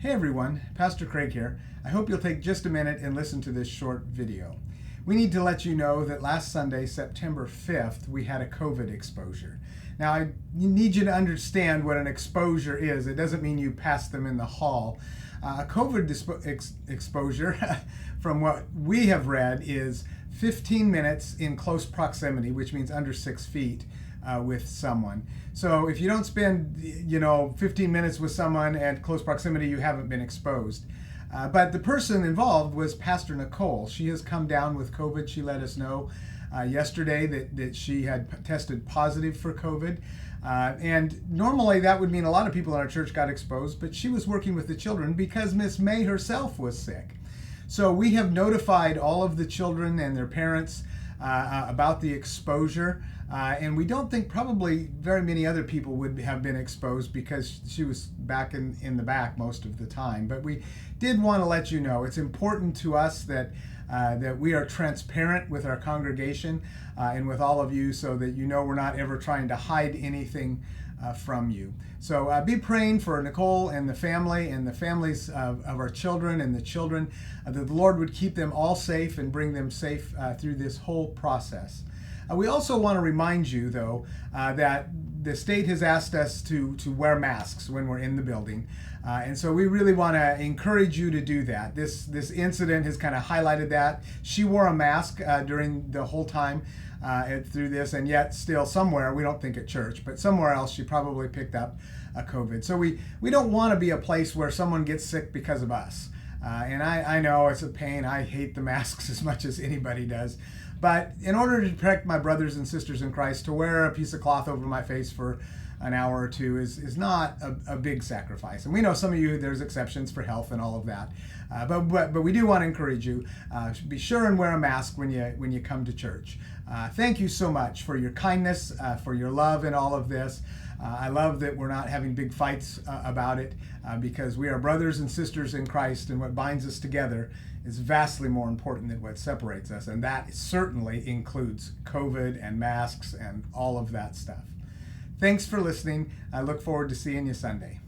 Hey everyone, Pastor Craig here. I hope you'll take just a minute and listen to this short video. We need to let you know that last Sunday, September 5th, we had a COVID exposure. Now, I need you to understand what an exposure is. It doesn't mean you pass them in the hall. A COVID exposure, from what we have read, is 15 minutes in close proximity, which means under 6 feet, with someone. So if you don't spend 15 minutes with someone at close proximity, you haven't been exposed. But the person involved was Pastor Nicole. She has come down with COVID. She let us know yesterday that she had tested positive for COVID. And normally that would mean a lot of people in our church got exposed, but she was working with the children because Miss May herself was sick. So we have notified all of the children and their parents about the exposure. And we don't think probably very many other people would have been exposed because she was back in the back most of the time. But we did want to let you know it's important to us that we are transparent with our congregation and with all of you so that you know we're not ever trying to hide anything from you. So be praying for Nicole and the families of our children and the children, that the Lord would keep them all safe and bring them safe through this whole process. We also want to remind you, though, that the state has asked us to wear masks when we're in the building. And so we really want to encourage you to do that. This incident has kind of highlighted that. She wore a mask during the whole time through this, and yet still somewhere, we don't think at church, but somewhere else she probably picked up a COVID. So we don't want to be a place where someone gets sick because of us. And I know it's a pain. I hate the masks as much as anybody does. But in order to protect my brothers and sisters in Christ, to wear a piece of cloth over my face for an hour or two is not a big sacrifice. And we know some of you, there's exceptions for health and all of that. But we do want to encourage you, be sure and wear a mask when you come to church. Thank you so much for your kindness, for your love in all of this. I love that we're not having big fights about it because we are brothers and sisters in Christ, and what binds us together is vastly more important than what separates us, and that certainly includes COVID and masks and all of that stuff. Thanks for listening. I look forward to seeing you Sunday.